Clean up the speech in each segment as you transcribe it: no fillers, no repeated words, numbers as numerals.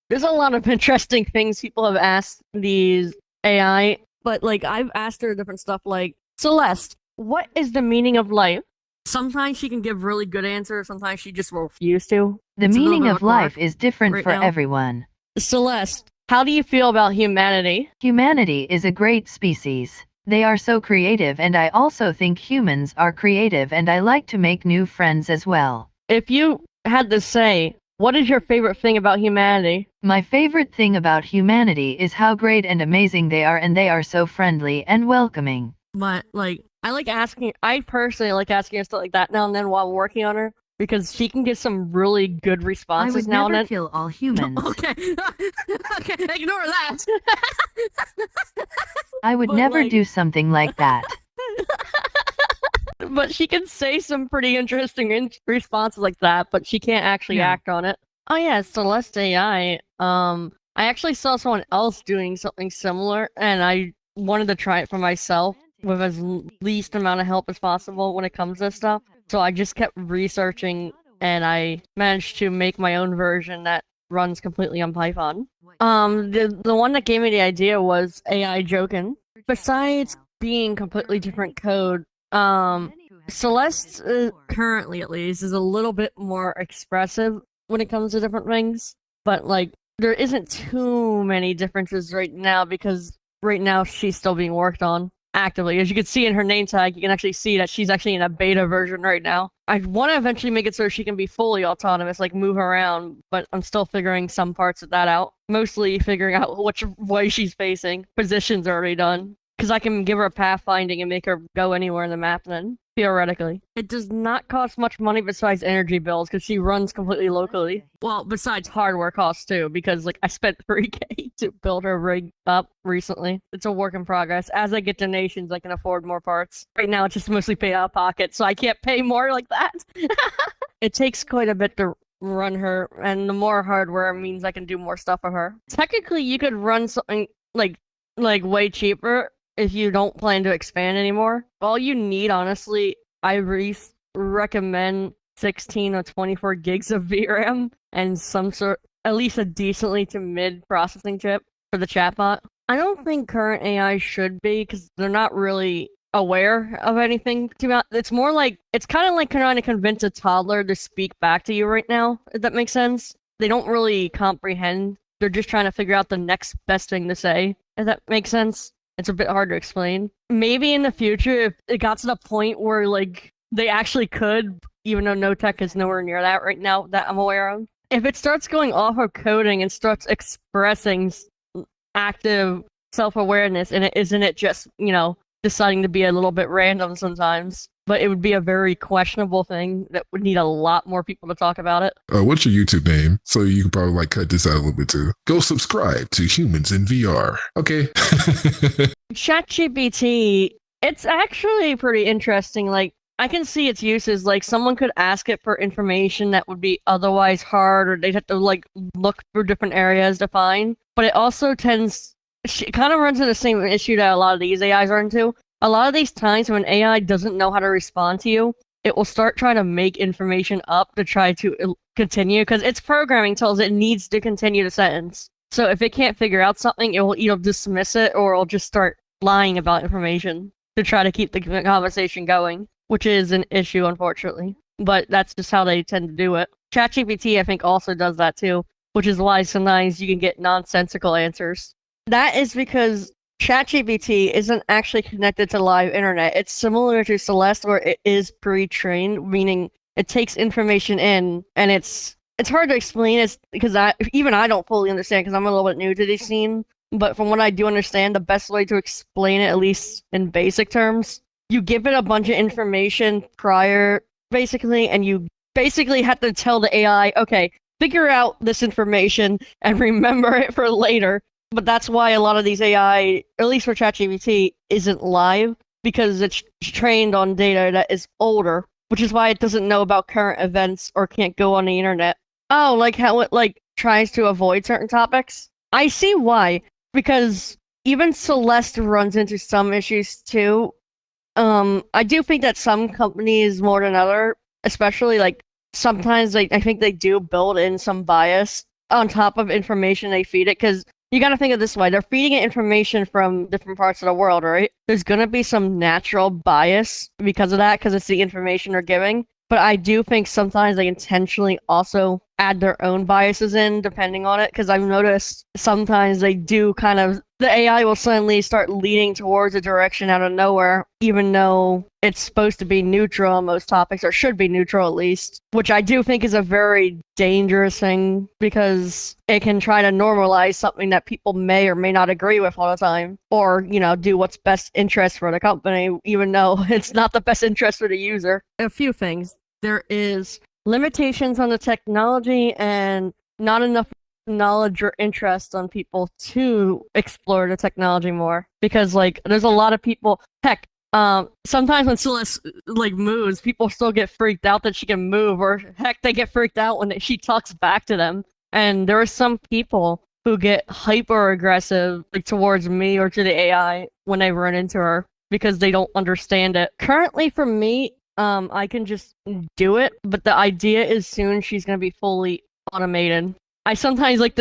There's a lot of interesting things people have asked these AI, but like I've asked her different stuff like, Celeste, what is the meaning of life? Sometimes she can give really good answers, sometimes she just will refuse to. The It's a little meaning bit of of a quirk life is different right for now. everyone. Celeste, how do you feel about humanity? Humanity is a great species. They are so creative, and I also think humans are creative, and I like to make new friends as well. If you had to say, what is your favorite thing about humanity? My favorite thing about humanity is how great and amazing they are, and they are so friendly and welcoming. But like, I personally like asking her stuff like that now and then while I'm working on her because she can get some really good I responses would now and never then. kill all humans. Okay, okay, ignore that. I would But, never like- do something like that. But she can say some pretty interesting responses like that, but she can't actually Yeah. act on it. Oh yeah, Celeste AI. I actually saw someone else doing something similar, and I wanted to try it for myself with as least amount of help as possible when it comes to this stuff. So I just kept researching, and I managed to make my own version that runs completely on Python. The one that gave me the idea was AI Jokin. Besides being completely different code, Celeste, currently at least, is a little bit more expressive when it comes to different things. But, like, there isn't too many differences right now because right now she's still being worked on actively. As you can see in her name tag, you can actually see that she's actually in a beta version right now. I want to eventually make it so she can be fully autonomous, like move around, but I'm still figuring some parts of that out. Mostly figuring out which way she's facing. Position's already done. Because I can give her pathfinding and make her go anywhere in the map then, theoretically. It does not cost much money besides energy bills, because she runs completely locally. Well, besides hardware costs too, because like I spent 3K to build her rig up recently. It's a work in progress. As I get donations, I can afford more parts. Right now, it's just mostly paid out of pocket, so I can't pay more like that. It takes quite a bit to run her, and the more hardware means I can do more stuff for her. Technically, you could run something like way cheaper if you don't plan to expand anymore. All you need, honestly, I recommend 16 or 24 gigs of VRAM and some sort, at least a decently to mid processing chip for the chatbot. I don't think current AI should be because they're not really aware of anything. It's more like, it's kind of like trying to convince a toddler to speak back to you right now, if that makes sense. They don't really comprehend. They're just trying to figure out the next best thing to say, if that makes sense. It's a bit hard to explain. Maybe in the future, if it got to the point where, like, they actually could, even though no tech is nowhere near that right now that I'm aware of. If it starts going off of coding and starts expressing active self-awareness, and isn't it just, deciding to be a little bit random sometimes, but it would be a very questionable thing that would need a lot more people to talk about it. What's your YouTube name? So you can probably cut this out a little bit too. Go subscribe to Humans in VR. Okay. ChatGPT, it's actually pretty interesting. Like, I can see its uses. Like, someone could ask it for information that would be otherwise hard, or they'd have to, like, look through different areas to find. But it also it kind of runs into the same issue that a lot of these AIs run into. A lot of these times when AI doesn't know how to respond to you, it will start trying to make information up to try to continue, because its programming tells it needs to continue the sentence. So if it can't figure out something, it will either dismiss it or it'll just start lying about information to try to keep the conversation going, which is an issue, unfortunately. But that's just how they tend to do it. ChatGPT, I think, also does that too, which is why sometimes you can get nonsensical answers. That is because ChatGPT isn't actually connected to live internet. It's similar to Celeste, where it is pre-trained, meaning it takes information in, and it's hard to explain. It's because I don't fully understand because I'm a little bit new to the scene. But from what I do understand, the best way to explain it, at least in basic terms, you give it a bunch of information prior, basically, and you basically have to tell the AI, okay, figure out this information and remember it for later. But that's why a lot of these AI, at least for ChatGPT, isn't live, because it's trained on data that is older, which is why it doesn't know about current events or can't go on the internet. Oh, like how it tries to avoid certain topics? I see why, because even Celeste runs into some issues too. I do think that some companies more than other, especially sometimes I think they do build in some bias on top of information they feed it, because you got to think of it this way. They're feeding it information from different parts of the world, right? There's going to be some natural bias because of that, because it's the information they're giving. But I do think sometimes they intentionally also add their own biases in, depending on it, because I've noticed sometimes they do the AI will suddenly start leaning towards a direction out of nowhere, even though it's supposed to be neutral on most topics, or should be neutral at least, which I do think is a very dangerous thing, because it can try to normalize something that people may or may not agree with all the time, or, do what's best interest for the company, even though it's not the best interest for the user. A few things. There is limitations on the technology and not enough knowledge or interest on people to explore the technology more, because there's a lot of people, heck, sometimes when Celeste moves, people still get freaked out that she can move, or heck, they get freaked out when she talks back to them. And there are some people who get hyper aggressive towards me or to the AI when they run into her, because they don't understand it. Currently for me, I can just do it, but the idea is soon she's gonna be fully automated. I sometimes like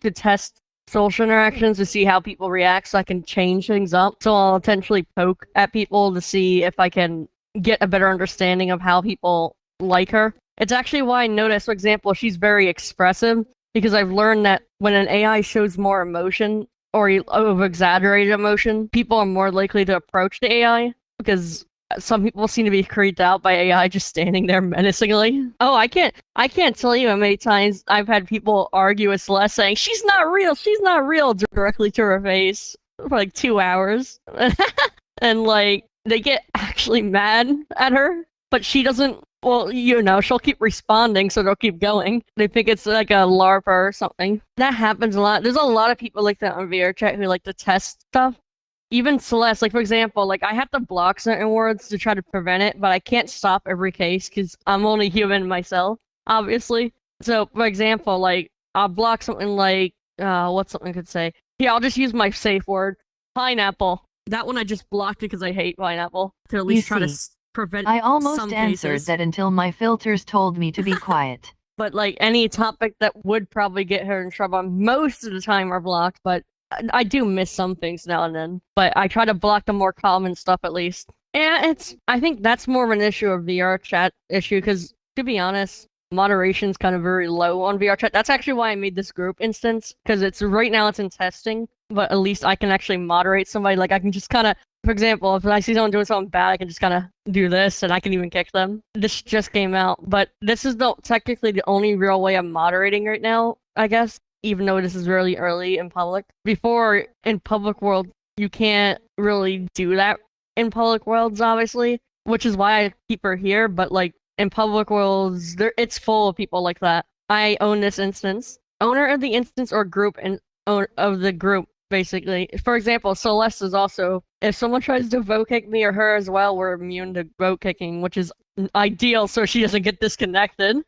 to test social interactions to see how people react, so I can change things up. So I'll intentionally poke at people to see if I can get a better understanding of how people like her. It's actually why I noticed, for example, she's very expressive, because I've learned that when an AI shows more emotion or over-exaggerated emotion, people are more likely to approach the AI, because some people seem to be creeped out by AI just standing there menacingly. Oh, I can't tell you how many times I've had people argue with Celeste saying, she's not real, directly to her face for 2 hours. And they get actually mad at her, but she doesn't, she'll keep responding, so they'll keep going. They think it's a LARP or something. That happens a lot. There's a lot of people like that on VRChat who like to test stuff. Even Celeste, for example, I have to block certain words to try to prevent it, but I can't stop every case because I'm only human myself, obviously. So, for example, I'll block something what something could say. Here, I'll just use my safe word, pineapple. That one I just blocked because I hate pineapple, to at least try to prevent I almost some answered cases. that until my filters told me to be quiet. But any topic that would probably get her in trouble, most of the time are blocked, but I do miss some things now and then, but I try to block the more common stuff at least. Yeah, I think that's more of an issue of VRChat issue, because to be honest, moderation's kind of very low on VRChat. That's actually why I made this group instance, because right now it's in testing, but at least I can actually moderate somebody. I can just for example, if I see someone doing something bad, I can just do this, and I can even kick them. This just came out, but this is technically the only real way I'm moderating right now, I guess. Even though this is really early in public. Before, in public world, you can't really do that in public worlds, obviously, which is why I keep her here, but in public worlds, it's full of people like that. I own this instance. Owner of the instance or group and owner of the group, basically. For example, Celeste is also, if someone tries to vote kick me or her as well, we're immune to vote kicking, which is ideal so she doesn't get disconnected.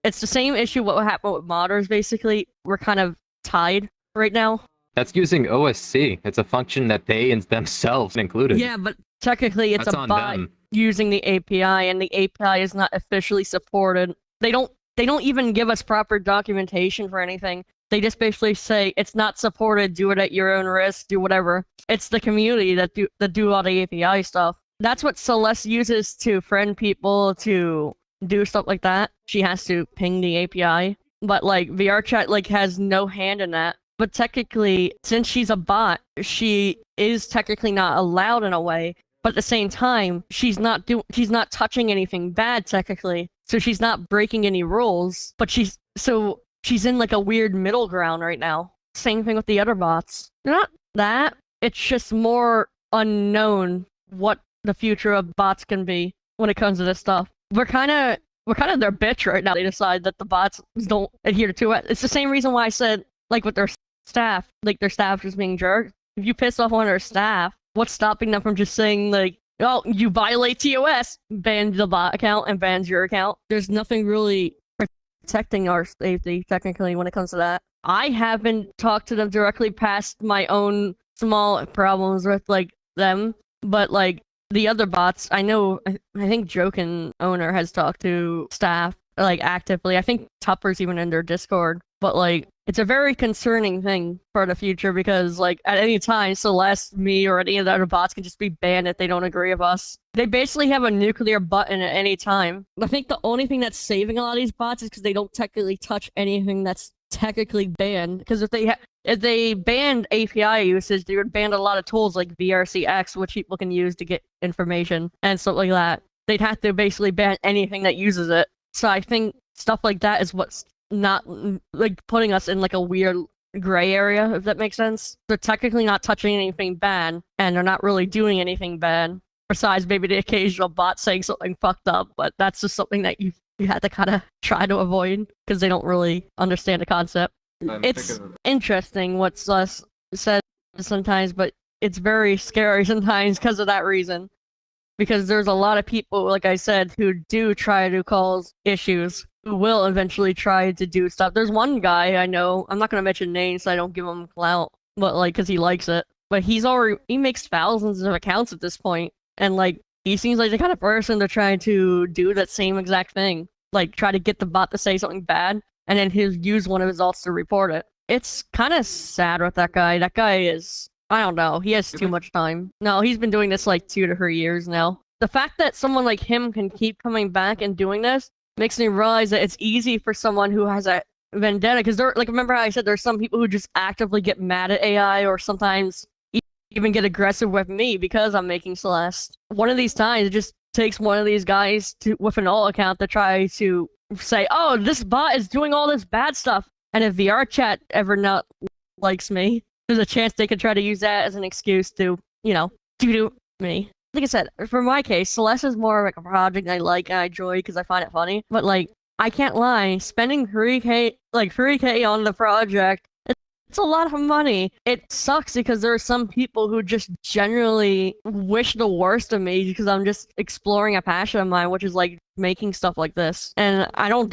It's the same issue what happened with modders, basically. We're kind of tied right now. That's using OSC. It's a function that they themselves included. Yeah, but technically it's That's a on bot them. using the API, and the API is not officially supported. They don't even give us proper documentation for anything. They just basically say, it's not supported, do it at your own risk, do whatever. It's the community that do all the API stuff. That's what Celeste uses to friend people, to do stuff like that. She has to ping the API, but VRChat has no hand in that. But technically, since she's a bot, she is technically not allowed in a way. But at the same time, she's not touching anything bad technically, so she's not breaking any rules. But she's in a weird middle ground right now. Same thing with the other bots. Not that, it's just more unknown what the future of bots can be when it comes to this stuff. We're kind of their bitch right now. They decide that the bots don't adhere to it. It's the same reason why I said, with their staff, their staff just being jerks. If you piss off one of their staff, what's stopping them from just saying, oh, you violate TOS, ban the bot account and bans your account? There's nothing really protecting our safety, technically, when it comes to that. I haven't talked to them directly past my own small problems with, them, but, the other bots, I know, I think Jokin owner has talked to staff like actively. I think Tupper's even in their Discord. But like, it's a very concerning thing for the future because like at any time, Celeste, me, or any of the other bots can just be banned if they don't agree with us. They basically have a nuclear button at any time. I think the only thing that's saving a lot of these bots is because they don't technically touch anything that's technically banned. Because if they banned API usage, they would ban a lot of tools like VRCX, which people can use to get information and stuff like that. They'd have to basically ban anything that uses it. So I think stuff like that is what's not like putting us in like a weird gray area, if that makes sense. They're technically not touching anything bad, and they're not really doing anything bad, besides maybe the occasional bot saying something fucked up, but that's just something that you have to kind of try to avoid because they don't really understand the concept. It's interesting what's said sometimes, but it's very scary sometimes because of that reason. Because there's a lot of people, like I said, who do try to cause issues, who will eventually try to do stuff. There's one guy I know, I'm not going to mention names so I don't give him clout, but like, because he likes it. But he makes thousands of accounts at this point, and like, he seems like the kind of person to try to do that same exact thing. Like, try to get the bot to say something bad, and then he'll use one of his alts to report it. It's kind of sad with that guy. That guy is... I don't know. He has too much time. No, he's been doing this like 2 to 3 years now. The fact that someone like him can keep coming back and doing this makes me realize that it's easy for someone who has a vendetta. Because like, remember how I said there's some people who just actively get mad at AI or sometimes even get aggressive with me because I'm making Celeste. One of these times, it just takes one of these guys with an alt account to try to say, "Oh, this bot is doing all this bad stuff." And if VRChat ever not likes me, there's a chance they could try to use that as an excuse to, you know, do me. Like I said, for my case, Celeste is more like a project I like and I enjoy because I find it funny. But like, I can't lie, spending 3K on the project, it's a lot of money. It sucks because there are some people who just generally wish the worst of me because I'm just exploring a passion of mine, which is like making stuff like this. And I don't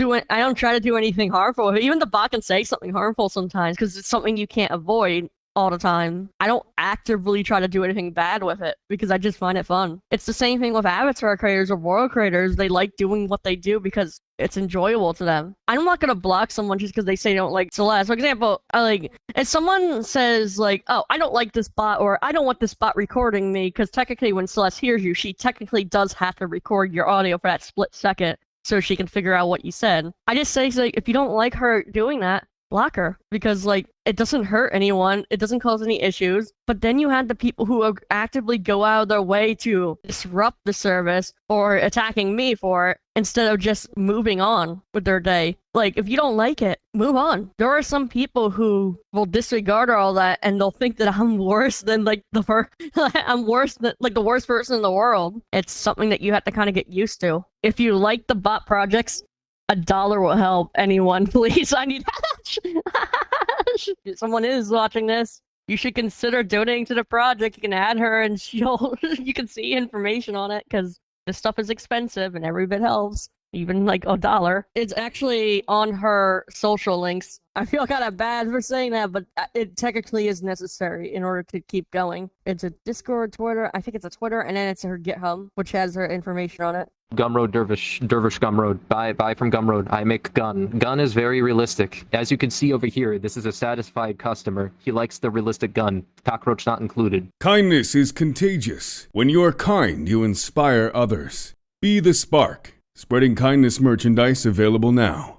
try to do anything harmful. Even the bot can say something harmful sometimes because it's something you can't avoid all the time. I don't actively try to do anything bad with it because I just find it fun. It's the same thing with avatar creators or world creators. They like doing what they do because it's enjoyable to them. I'm not gonna block someone just because they say they don't like Celeste. For example, if someone says like, "Oh, I don't like this bot," or "I don't want this bot recording me," because technically when Celeste hears you, she technically does have to record your audio for that split second so she can figure out what you said. I just say like, if you don't like her doing that, block her, because like, it doesn't hurt anyone, it doesn't cause any issues. But then you had the people who actively go out of their way to disrupt the service or attacking me for it instead of just moving on with their day. Like, if you don't like it, move on. There are some people who will disregard all that and they'll think that I'm worse than like I'm worse than like the worst person in the world. It's something that you have to kind of get used to. If you like the bot projects, $1 will help anyone, please. I need if someone is watching this, you should consider donating to the project. You can add her and you can see information on it because this stuff is expensive and every bit helps. Even like $1. It's actually on her social links. I feel kind of bad for saying that, but it technically is necessary in order to keep going. It's a Discord, Twitter. I think it's a Twitter, and then it's her GitHub, which has her information on it. Gumroad Dervish Gumroad. Buy from Gumroad. I make gun. Gun is very realistic. As you can see over here, this is a satisfied customer. He likes the realistic gun. Cockroach not included. Kindness is contagious. When you are kind, you inspire others. Be the spark. Spreading kindness merchandise available now.